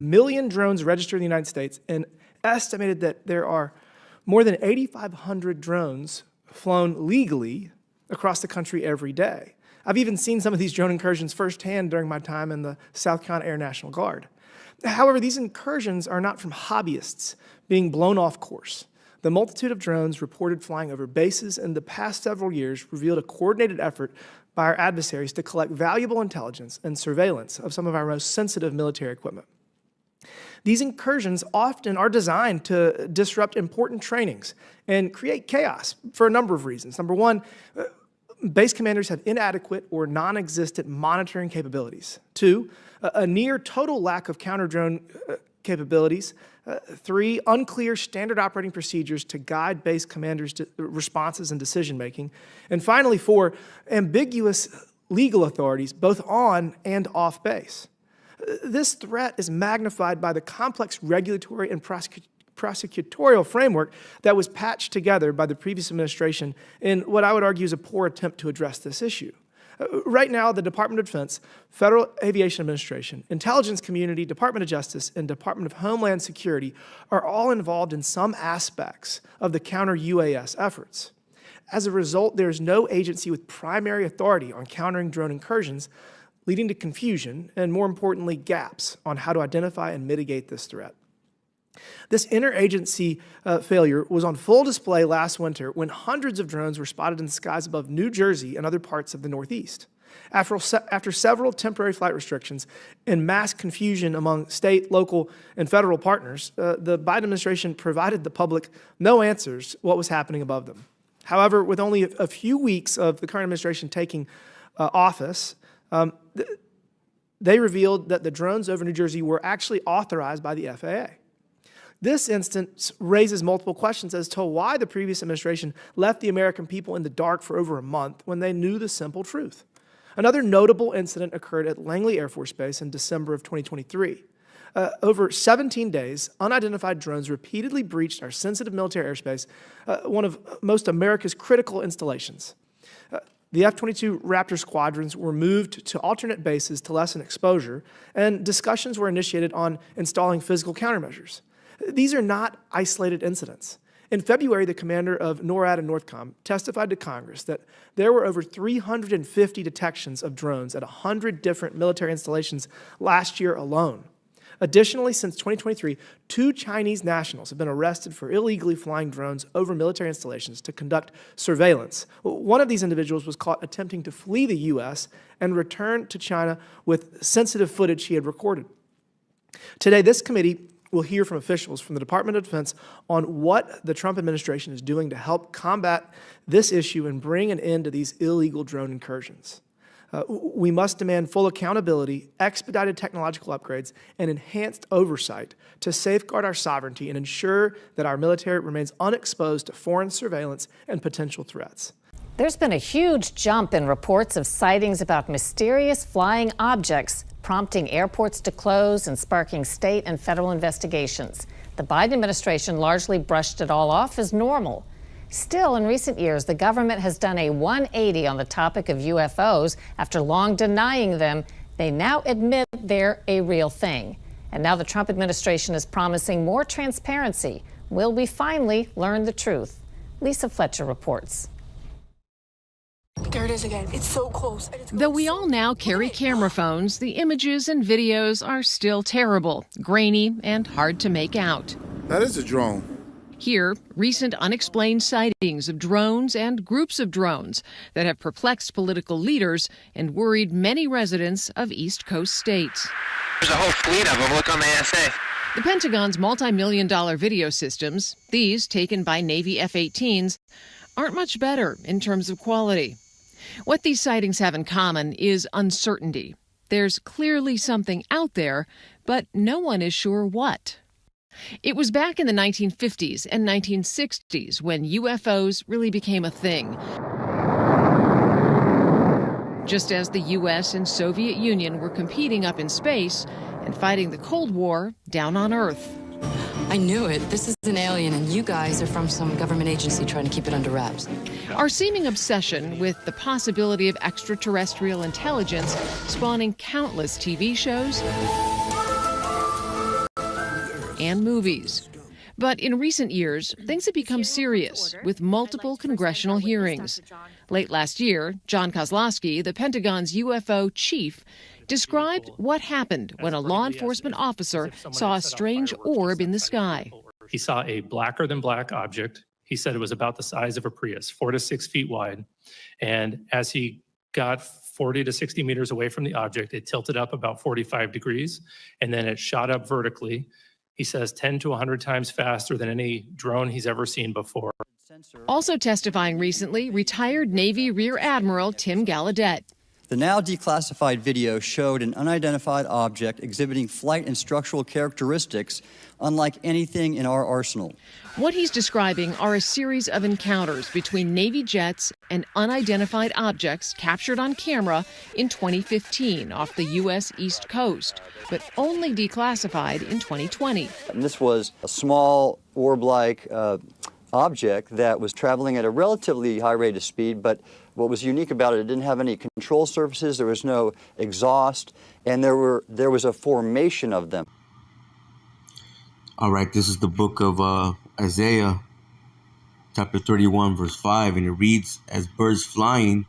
million drones registered in the United States and estimated that there are more than 8,500 drones flown legally across the country every day. I've even seen some of these drone incursions firsthand during my time in the South Carolina Air National Guard. However, these incursions are not from hobbyists being blown off course. The multitude of drones reported flying over bases in the past several years revealed a coordinated effort by our adversaries to collect valuable intelligence and surveillance of some of our most sensitive military equipment. These incursions often are designed to disrupt important trainings and create chaos for a number of reasons. Number one, base commanders have inadequate or non-existent monitoring capabilities. Two, a near total lack of counter-drone capabilities. Three, unclear standard operating procedures to guide base commanders' responses and decision-making. And finally, four, ambiguous legal authorities both on and off base. This threat is magnified by the complex regulatory and prosecutorial framework that was patched together by the previous administration in what I would argue is a poor attempt to address this issue. Right now, the Department of Defense, Federal Aviation Administration, Intelligence Community, Department of Justice, and Department of Homeland Security are all involved in some aspects of the counter-UAS efforts. As a result, there is no agency with primary authority on countering drone incursions, leading to confusion and, more importantly, gaps on how to identify and mitigate this threat. This interagency failure was on full display last winter when hundreds of drones were spotted in the skies above New Jersey and other parts of the Northeast. After several temporary flight restrictions and mass confusion among state, local, and federal partners, the Biden administration provided the public no answers what was happening above them. However, with only a few weeks of the current administration taking office, they revealed that the drones over New Jersey were actually authorized by the FAA. This instance raises multiple questions as to why the previous administration left the American people in the dark for over a month when they knew the simple truth. Another notable incident occurred at Langley Air Force Base in December of 2023. Over 17 days, unidentified drones repeatedly breached our sensitive military airspace, one of most America's critical installations. The F-22 Raptor squadrons were moved to alternate bases to lessen exposure, and discussions were initiated on installing physical countermeasures. These are not isolated incidents. In February, the commander of NORAD and NORTHCOM testified to Congress that there were over 350 detections of drones at 100 different military installations last year alone. Additionally, since 2023, 2 Chinese nationals have been arrested for illegally flying drones over military installations to conduct surveillance. One of these individuals was caught attempting to flee the U.S. and return to China with sensitive footage he had recorded. Today, this committee will hear from officials from the Department of Defense on what the Trump administration is doing to help combat this issue and bring an end to these illegal drone incursions. We must demand full accountability, expedited technological upgrades, and enhanced oversight to safeguard our sovereignty and ensure that our military remains unexposed to foreign surveillance and potential threats. There's been a huge jump in reports of sightings about mysterious flying objects, prompting airports to close and sparking state and federal investigations. The Biden administration largely brushed it all off as normal. Still, in recent years, the government has done a 180 on the topic of UFOs. After long denying them, they now admit they're a real thing. And now the Trump administration is promising more transparency. Will we finally learn the truth? Lisa Fletcher reports. There it is again. It's so close. Though we all now carry camera phones, the images and videos are still terrible, grainy, and hard to make out. That is a drone. Here, recent unexplained sightings of drones and groups of drones that have perplexed political leaders and worried many residents of East Coast states. There's a whole fleet of them. Look on the ASA. The Pentagon's multi-million-dollar video systems, these taken by Navy F-18s, aren't much better in terms of quality. What these sightings have in common is uncertainty. There's clearly something out there, but no one is sure what. It was back in the 1950s and 1960s when UFOs really became a thing. Just as the U.S. and Soviet Union were competing up in space and fighting the Cold War down on Earth. I knew it. This is an alien, and you guys are from some government agency trying to keep it under wraps. Our seeming obsession with the possibility of extraterrestrial intelligence spawning countless TV shows and movies. But in recent years, things have become serious with multiple congressional hearings. Late last year, John Kozlowski, the Pentagon's UFO chief, described what happened when a law enforcement officer saw a strange orb in the sky. He saw a blacker than black object. He said it was about the size of a Prius, 4 to 6 feet wide. And as he got 40 to 60 meters away from the object, it tilted up about 45 degrees, and then it shot up vertically. He says 10 to 100 times faster than any drone he's ever seen before. Also testifying recently, retired Navy Rear Admiral Tim Gallaudet. The now declassified video showed an unidentified object exhibiting flight and structural characteristics unlike anything in our arsenal. What he's describing are a series of encounters between Navy jets and unidentified objects captured on camera in 2015 off the U.S. East Coast, but only declassified in 2020. And this was a small orb-like object that was traveling at a relatively high rate of speed, but what was unique about it didn't have any control surfaces, there was no exhaust, and there was a formation of them. All right, this is the book of Isaiah, chapter 31, verse 5, and it reads, "As birds flying,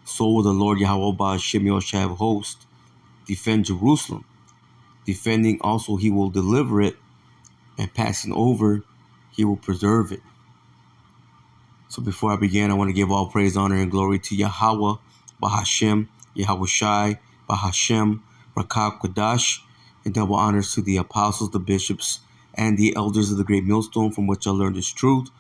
so will the Lord Yahweh Ba'ashem Yoshai of hosts defend Jerusalem. Defending also he will deliver it, and passing over he will preserve it." So before I begin, I want to give all praise, honor, and glory to Yahweh Ba'ashem, Yahweh Shai, Ba'ashem, Rakah Kodash, and double honors to the apostles, the bishops, and the elders of the great millstone from which I learned this truth.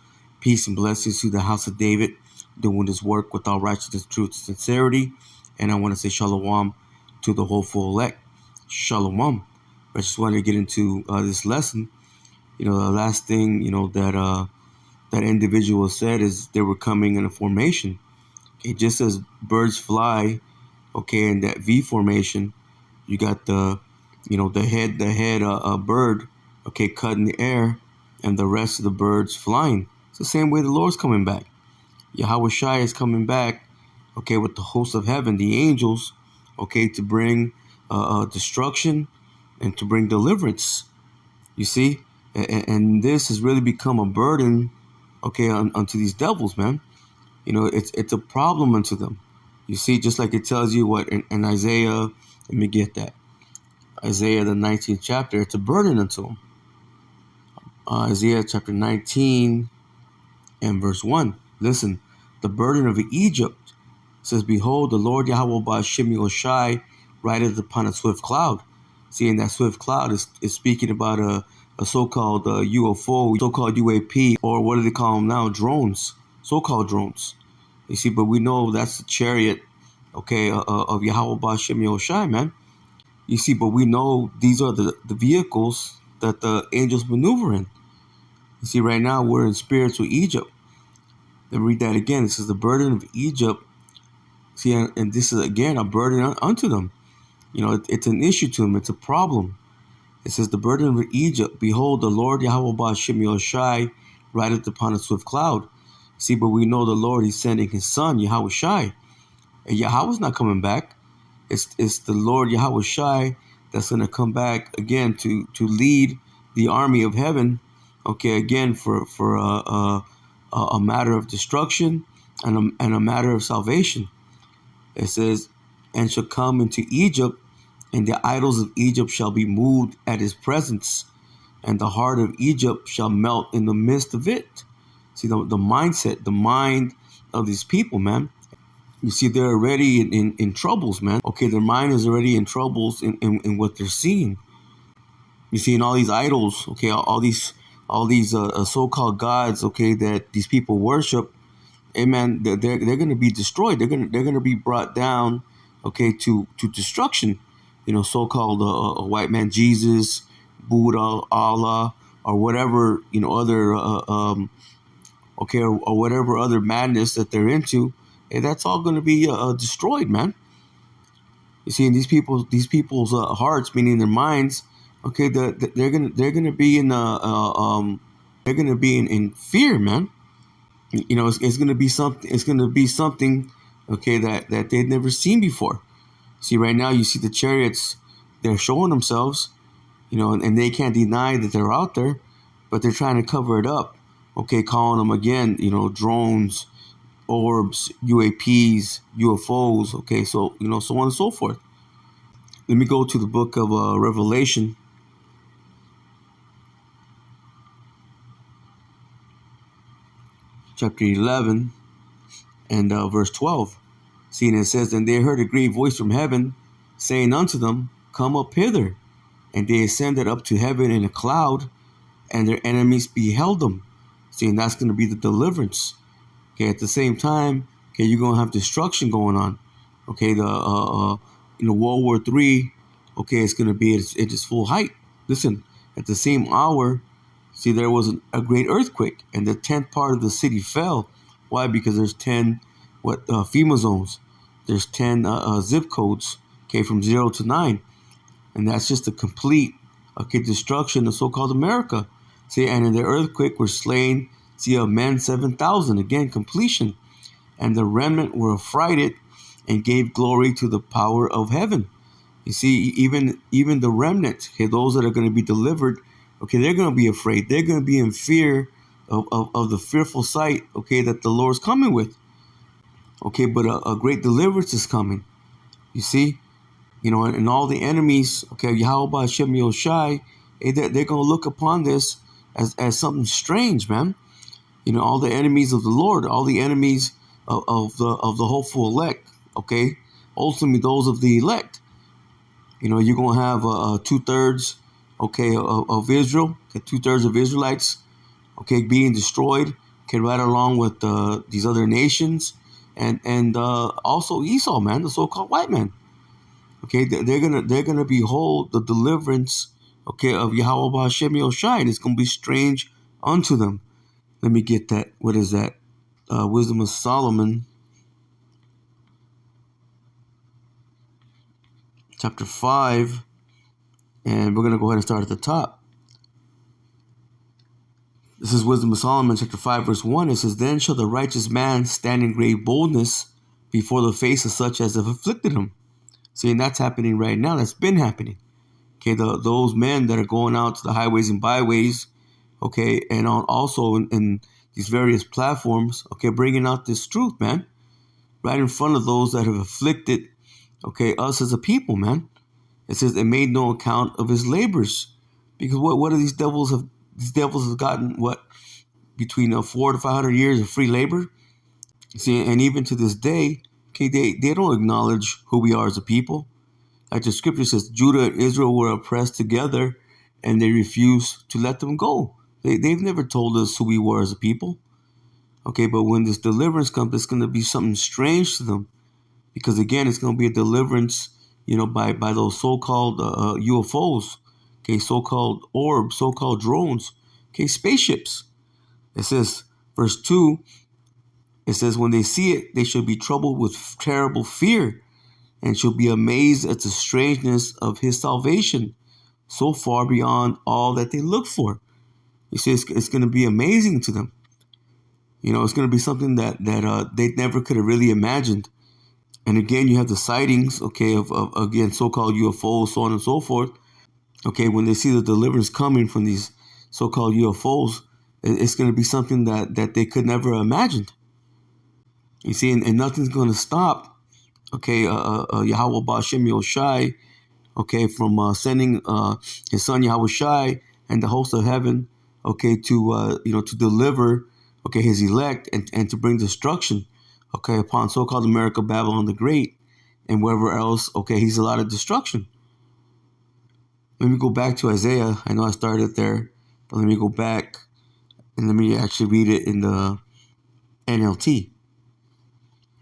Peace and blessings to the house of David, doing this work with all righteousness, truth, and sincerity. And I want to say shalom to the hopeful elect. Shalom. I just wanted to get into this lesson. The last thing, that individual said is they were coming in a formation. Okay, just as birds fly, okay, in that V formation, you got the head bird, okay, cut in the air, and the rest of the birds flying. It's the same way the Lord's coming back. Yahweh Shai is coming back, okay, with the hosts of heaven, the angels, okay, to bring destruction and to bring deliverance. You see, and this has really become a burden, okay, unto these devils, man. It's a problem unto them. You see, just like it tells you what in Isaiah, let me get that. Isaiah, the 19th chapter, it's a burden unto them. Isaiah chapter 19 and verse 1. Listen, the burden of Egypt says, "Behold, the Lord Yahweh Ba'ashem Yoshai rideth upon a swift cloud." See, and that swift cloud is speaking about a so-called UFO, so-called UAP, or what do they call them now? Drones, so-called drones. You see, but we know that's the chariot, okay, of Yahweh Ba'ashem Yoshai, man. You see, but we know these are the vehicles that the angels maneuver in. You see, right now we're in spiritual Egypt. Let me read that again. It says the burden of Egypt. See, and this is again a burden unto them. It's an issue to them. It's a problem. It says the burden of Egypt. Behold, the Lord Yahweh Ba'ashem Yoshai rideth upon a swift cloud. See, but we know the Lord, he's sending his son, Yahweh Shai. And Yahweh's not coming back. It's the Lord Yahweh Shai that's going to come back again to lead the army of heaven, okay, again for a matter of destruction and a matter of salvation. It says, "And shall come into Egypt, and the idols of Egypt shall be moved at his presence, and the heart of Egypt shall melt in the midst of it." See, the mindset, the mind of these people, man. You see, they're already in troubles, man. Okay, their mind is already in troubles in what they're seeing. You see, in all these idols, okay, all these so-called gods, okay, that these people worship, amen, they're going to be destroyed. They're going to be brought down, okay, to destruction. So-called a white man Jesus, Buddha, Allah, or whatever, other okay, or whatever other madness that they're into. And that's all going to be destroyed, man. You see, in these people's hearts, meaning their minds, okay, they're gonna be in in fear, man. It's gonna be something. It's gonna be something, okay, that they've never seen before. See, right now you see the chariots, they're showing themselves, and they can't deny that they're out there, but they're trying to cover it up. Okay, calling them again, drones, orbs, UAPs, UFOs. Okay, so so on and so forth. Let me go to the book of Revelation, chapter 11, and verse 12. See, and it says, "And they heard a great voice from heaven, saying unto them, Come up hither. And they ascended up to heaven in a cloud, and their enemies beheld them." See, and that's going to be the deliverance. Okay, at the same time, okay, you're going to have destruction going on. Okay, the World War III, okay, it's going to be at its full height. Listen, at the same hour, see, there was a great earthquake, and the 10th part of the city fell. Why? Because there's 10 FEMA zones. There's 10 zip codes, okay, from 0 to 9. And that's just a complete, okay, destruction of so-called America. See, and in the earthquake were slain, see, of men 7,000. Again, completion. And the remnant were affrighted and gave glory to the power of heaven. You see, even the remnant, okay, those that are going to be delivered, okay, they're going to be afraid. They're going to be in fear of the fearful sight, okay, that the Lord's coming with. Okay, but a great deliverance is coming. You see, and all the enemies, okay, Yahweh Hashem Yoshai, they're going to look upon this as something strange, man. All the enemies of the Lord, all the enemies of the hopeful elect, okay, ultimately those of the elect. You're going to have 2/3, okay, of Israel, okay, 2/3 of Israelites, okay, being destroyed, okay, right along with these other nations, and also Esau, man, the so-called white man. Okay, they're gonna behold the deliverance, okay, of Yahweh Hashem Yoshai, and it's gonna be strange unto them. Let me get that. What is that? Wisdom of Solomon, chapter 5, and we're gonna go ahead and start at the top. This is Wisdom of Solomon, chapter 5, verse 1. It says, "Then shall the righteous man stand in great boldness before the face of such as have afflicted him." See, and that's happening right now. That's been happening. Okay, those men that are going out to the highways and byways, okay, and also in these various platforms, okay, bringing out this truth, man, right in front of those that have afflicted, okay, us as a people, man. It says they made no account of his labors, because what are these devils have? These devils have gotten what, between 400 to 500 years of free labor. See, and even to this day, okay, they don't acknowledge who we are as a people. Like the scripture says, Judah and Israel were oppressed together, and they refused to let them go. They've never told us who we were as a people. Okay, but when this deliverance comes, it's going to be something strange to them, because again, it's going to be a deliverance, by those so-called UFOs, okay, so-called orbs, so-called drones, okay, spaceships. It says, verse 2, it says, "When they see it, they shall be troubled with terrible fear, and shall be amazed at the strangeness of his salvation, so far beyond all that they look for." You see, it's going to be amazing to them. It's going to be something that they never could have really imagined. And again, you have the sightings, okay, of again, so-called UFOs, so on and so forth. Okay, when they see the deliverance coming from these so-called UFOs, it's going to be something that they could never have imagined. You see, and nothing's going to stop, okay, Yahweh Ba'Shem Yoshai, okay, from sending his son Yahweh Shai and the host of heaven, okay, to to deliver, okay, his elect and to bring destruction, okay, upon so-called America, Babylon the Great, and wherever else, okay, he's allotted destruction. Let me go back to Isaiah. I know I started there, but let me go back and let me actually read it in the NLT.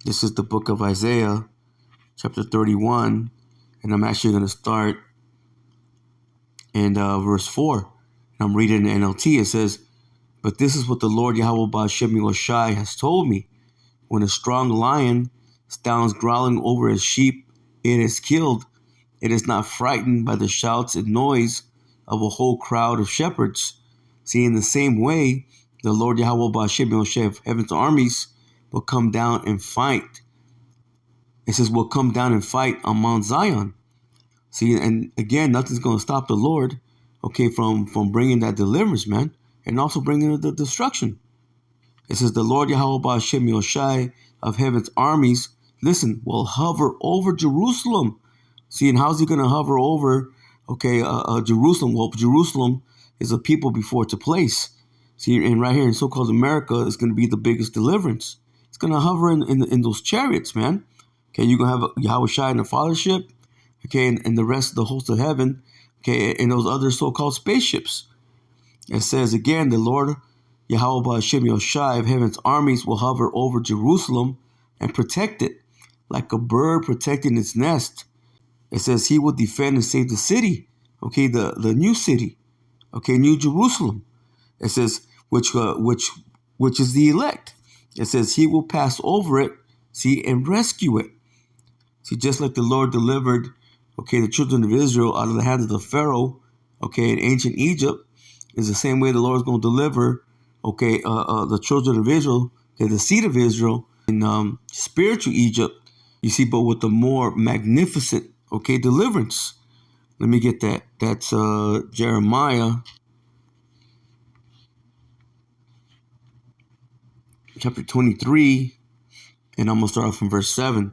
This is the book of Isaiah, chapter 31, and I'm actually going to start in verse 4. And I'm reading the NLT. It says, "But this is what the Lord Yahweh Ba'Shem Yoshai has told me. When a strong lion stands growling over his sheep it is killed, it is not frightened by the shouts and noise of a whole crowd of shepherds. See, in the same way, the Lord Yahweh Ba'Shem Yoshai of heaven's armies will come down and fight." It says, "will come down and fight on Mount Zion." See, and again, nothing's going to stop the Lord. okay, from bringing that deliverance, man, and also bringing the destruction. It says, the Lord Yahweh Ba'Shem Yoshai of heaven's armies, listen, will hover over Jerusalem. See, and how's he going to hover over, okay, Jerusalem? Well, Jerusalem is a people before it's a place. See, and right here in so-called America is going to be the biggest deliverance. It's going to hover in those chariots, man. Okay, you're going to have Yahweh Shai in the fathership, okay, and the rest of the host of heaven, okay, and those other so-called spaceships. It says again, the Lord Yahweh Ba'Shem Yoshai of heaven's armies will hover over Jerusalem and protect it like a bird protecting its nest. It says he will defend and save the city, okay, the new city, okay, New Jerusalem. It says which is the elect. It says he will pass over it, see, and rescue it. See, just like the Lord delivered, okay, the children of Israel out of the hands of the Pharaoh, okay, in ancient Egypt, is the same way the Lord is going to deliver, okay, the children of Israel, okay, the seed of Israel in spiritual Egypt, you see, but with the more magnificent, okay, deliverance. Let me get that. That's Jeremiah chapter 23, and I'm going to start off from verse 7.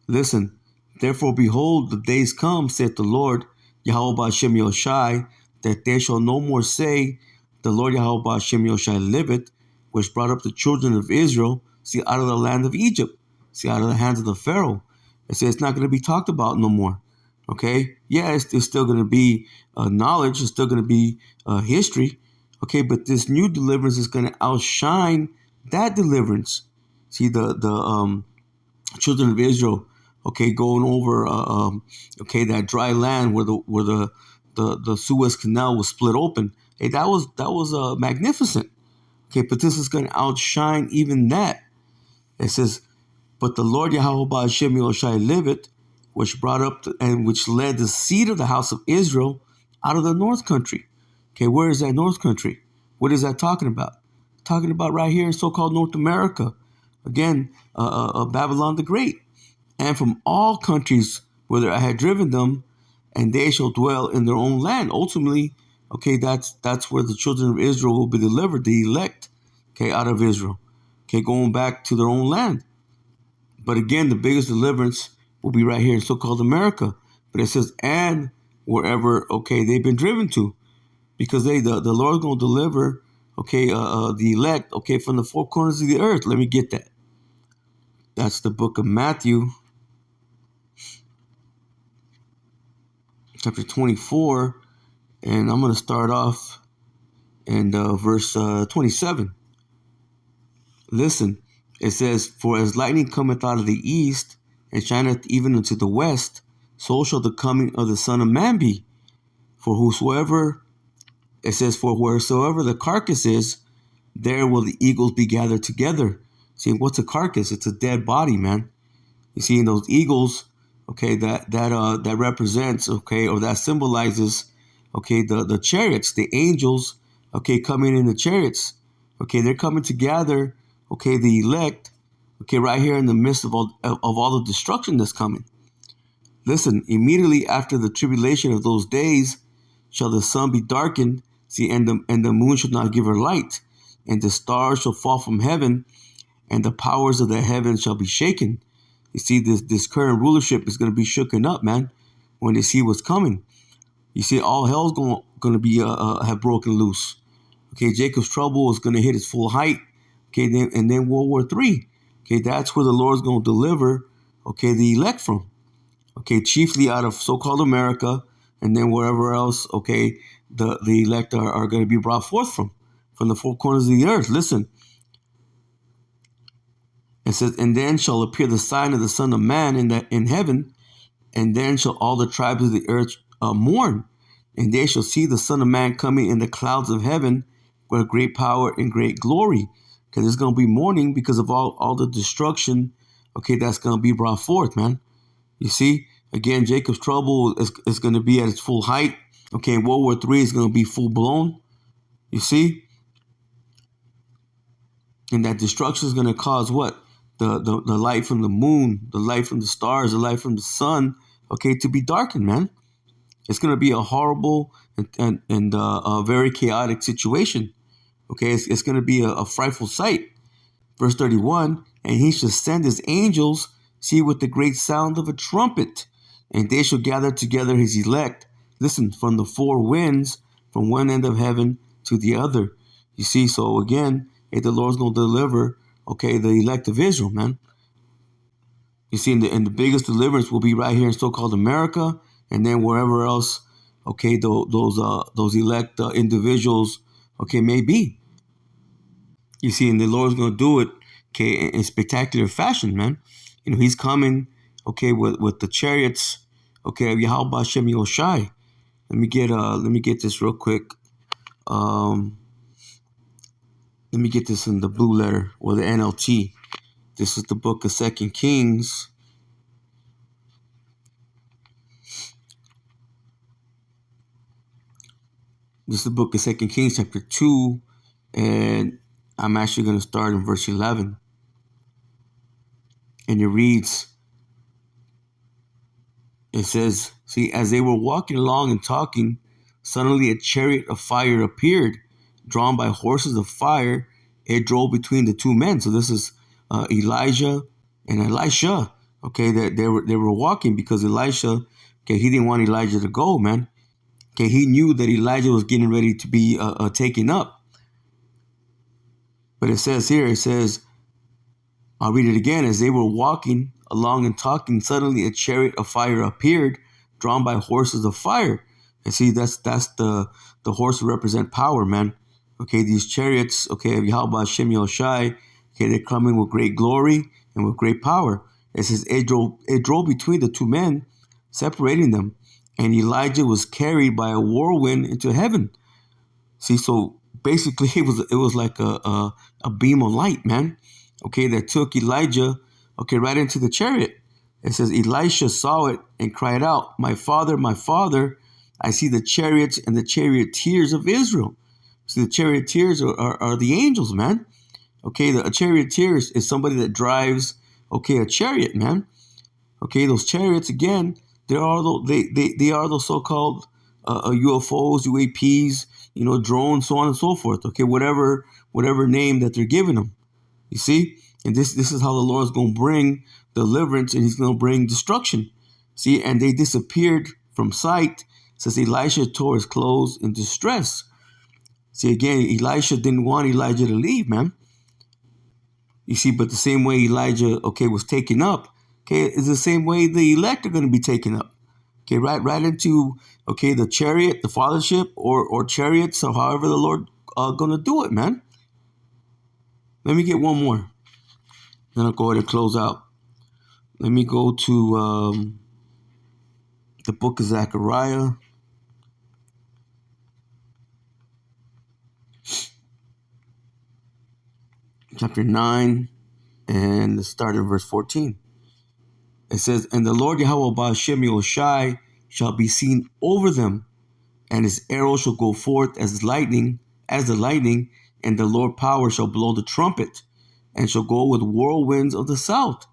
Listen, therefore, behold, the days come, saith the Lord, Yahweh Ba'Shem Yoshai, that they shall no more say, the Lord Yahweh Ba'Shem Yoshai liveth, which brought up the children of Israel, see, out of the land of Egypt, see, out of the hands of the Pharaoh. It says it's not going to be talked about no more. Okay? Yeah, it's still going to be knowledge. It's still going to be history. Okay, but this new deliverance is going to outshine that deliverance. See, the children of Israel, okay, going over okay, that dry land where the Suez Canal was split open. Hey, that was magnificent. Okay, but this is going to outshine even that. It says, but the Lord Yahweh Ba'Shem Yoshai liveth, which brought up and which led the seed of the house of Israel out of the north country. Okay, where is that north country? What is that talking about? Talking about right here in so-called North America. Again, Babylon the Great. And from all countries whither I had driven them, and they shall dwell in their own land. Ultimately, okay, that's where the children of Israel will be delivered, the elect, okay, out of Israel, okay, going back to their own land. But again, the biggest deliverance will be right here in so-called America. But it says, and wherever, okay, they've been driven to, because the Lord's going to deliver, okay, the elect, okay, from the four corners of the earth. Let me get that. That's the book of Matthew, chapter 24, and I'm going to start off in verse 27. Listen, it says, for as lightning cometh out of the east, and shineth even unto the west, so shall the coming of the Son of Man be. For whosoever, it says, for wheresoever the carcass is, there will the eagles be gathered together. See, what's a carcass? It's a dead body, man. You see, in those eagles, okay, that represents, okay, or that symbolizes, okay, the chariots, the angels, okay, coming in the chariots. Okay, they're coming to gather, okay, the elect, okay, right here in the midst of all the destruction that's coming. Listen, immediately after the tribulation of those days shall the sun be darkened, see, and the moon shall not give her light, and the stars shall fall from heaven, and the powers of the heavens shall be shaken. You see, this current rulership is going to be shooken up, man, when they see what's coming. You see, all hell's going to be have broken loose. Okay, Jacob's trouble is going to hit its full height. Okay, and then World War III. Okay, that's where the Lord's going to deliver, okay, the elect from. Okay, chiefly out of so-called America, and then wherever else, okay, the elect are going to be brought forth from the four corners of the earth. Listen. It says, and then shall appear the sign of the Son of Man in heaven, and then shall all the tribes of the earth mourn, and they shall see the Son of Man coming in the clouds of heaven with great power and great glory. Because there's going to be mourning because of all the destruction, okay, that's going to be brought forth, man. You see, again, Jacob's trouble is going to be at its full height. Okay, and World War III is going to be full blown. You see? And that destruction is going to cause what? The light from the moon, the light from the stars, the light from the sun, okay, to be darkened, man. It's going to be a horrible and a very chaotic situation. Okay, it's going to be a frightful sight. Verse 31, and he shall send his angels, see, with the great sound of a trumpet, and they shall gather together his elect. Listen, from the four winds, from one end of heaven to the other. You see, so again, the Lord's going to deliver, okay, the elect of Israel, man. You see, and the biggest deliverance will be right here in so-called America, and then wherever else, okay, those elect individuals, okay, may be. You see, and the Lord's going to do it, okay, in spectacular fashion, man. You know, he's coming, okay, with the chariots, okay, of Yahweh Hashem Yoshai. Let me get this real quick. Let me get this in the blue letter or the NLT. This is the book of 2 Kings. This is the book of 2 Kings, chapter 2, and I'm actually going to start in verse 11. And it reads, it says, see, as they were walking along and talking, suddenly a chariot of fire appeared, drawn by horses of fire. It drove between the two men. So this is Elijah and Elisha. Okay, that they were walking because Elisha, okay, he didn't want Elijah to go, man. Okay, he knew that Elijah was getting ready to be taken up. But it says here, it says, I'll read it again. As they were walking along and talking, suddenly a chariot of fire appeared, drawn by horses of fire. And see, that's the horse to represent power, man. Okay, these chariots, okay, of Yahweh Hashem Yoshai, okay, they're coming with great glory and with great power. It says it drove between the two men, separating them. And Elijah was carried by a whirlwind into heaven. See, so basically it was like a beam of light, man. Okay, that took Elijah, okay, right into the chariot. It says Elisha saw it and cried out, my father, I see the chariots and the charioteers of Israel. See, the charioteers are the angels, man. Okay, the charioteer is somebody that drives, okay, a chariot, man. Okay, those chariots, again, they are those so-called UFOs, UAPs, you know, drones, so on and so forth. Okay, whatever name that they're giving them. You see, and this is how the Lord is going to bring deliverance, and He's going to bring destruction. See, and they disappeared from sight. It says Elisha tore his clothes in distress. See, again, Elisha didn't want Elijah to leave, man. You see, but the same way Elijah, okay, was taken up, okay, is the same way the elect are going to be taken up. Okay, right into, okay, the chariot, the fathership, or chariots, or however the Lord going to do it, man. Let me get one more. Then I'll go ahead and close out. Let me go to the book of Zechariah. Chapter 9, and start in verse 14. It says, and the Lord Yahweh Ba'ashem Yoshai shall be seen over them, and his arrow shall go forth as the lightning, and the Lord power shall blow the trumpet, and shall go with whirlwinds of the south.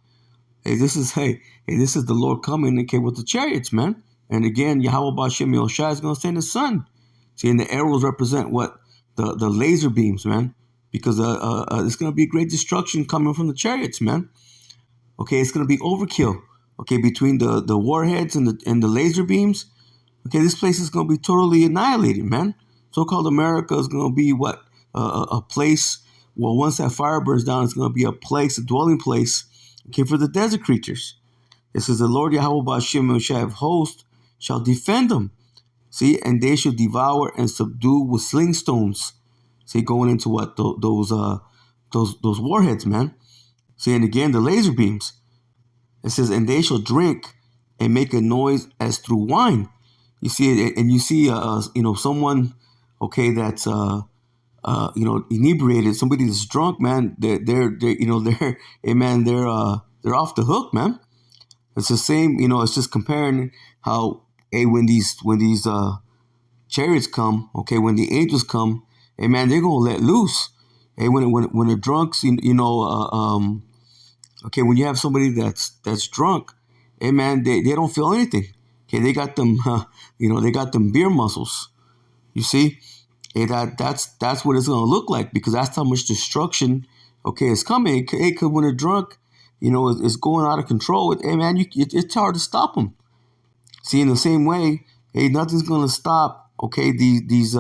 This is the Lord coming, okay, with the chariots, man. And again, Yahweh Ba'ashem Yoshai is going to send his son. See, and the arrows represent what? The laser beams, man. Because it's going to be great destruction coming from the chariots, man. Okay, it's going to be overkill. Okay, between the warheads and the laser beams. Okay, this place is going to be totally annihilated, man. So-called America is going to be what? A place. Well, once that fire burns down, it's going to be a place, a dwelling place, okay, for the desert creatures. It says, the Lord Yahweh Ba'ashem Yoshai of hosts shall defend them. See, and they shall devour and subdue with sling stones. See, going into what? Those warheads, man. See, and again, the laser beams. It says, and they shall drink and make a noise as through wine. You see it, and you see, someone, okay, that's, inebriated, somebody that's drunk, man. They're off the hook, man. It's the same, it's just comparing how, hey, when these chariots come, okay, when the angels come, hey, man, they're gonna let loose. Hey, when the drunks, okay, when you have somebody that's drunk, hey, man, they don't feel anything. Okay, they got them, they got them beer muscles. You see, that's what it's gonna look like, because that's how much destruction, okay, is coming. Because when they're drunk, it's going out of control. Hey man, it's hard to stop them. See, in the same way, hey, nothing's gonna stop, okay, these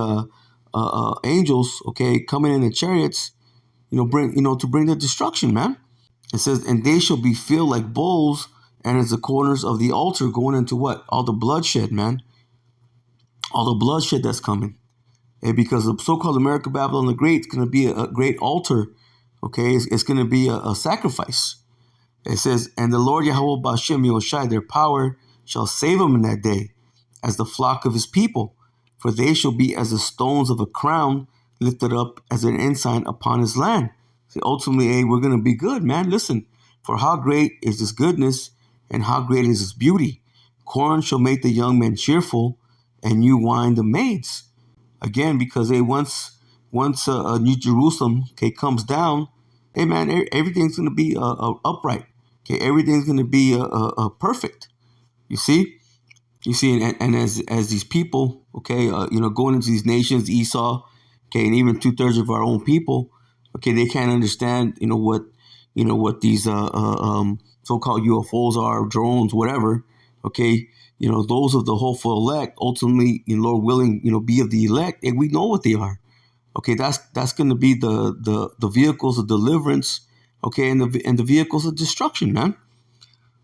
angels, okay, coming in the chariots, to bring the destruction, man. It says, and they shall be filled like bowls, and as the corners of the altar going into what? All the bloodshed, man. All the bloodshed that's coming. And because the so-called America Babylon the Great is going to be a great altar, okay? It's going to be a sacrifice. It says, and the Lord Yahweh Ba'ashem Yahushai, their power shall save them in that day, as the flock of his people. For they shall be as the stones of a crown, lifted up as an ensign upon his land. See, ultimately, hey, we're going to be good, man. Listen, for how great is this goodness, and how great is his beauty. Corn shall make the young men cheerful, and new wine the maids. Again, because once New Jerusalem, okay, comes down, hey man, everything's going to be upright. Okay, everything's going to be perfect. You see, and as these people, okay, going into these nations, Esau, okay, and even 2/3 of our own people, okay, they can't understand, what these so-called UFOs are, drones, whatever. Okay, those of the hopeful elect, ultimately, Lord willing, be of the elect, and we know what they are. Okay, that's going to be the vehicles of deliverance, okay, and the vehicles of destruction, man.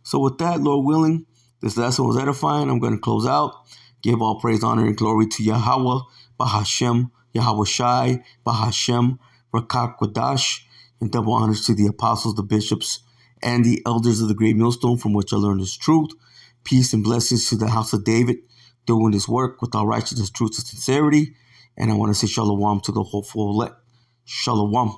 So with that, Lord willing, this lesson was edifying. I'm going to close out. Give all praise, honor, and glory to Yahweh, Bahashem, Yahweh Shai, Bahashem, Rakak Wadash, and double honors to the apostles, the bishops, and the elders of the great millstone, from which I learned this truth. Peace and blessings to the house of David, doing his work with all righteousness, truth, and sincerity. And I want to say shalom to the hopeful elect. Shalom.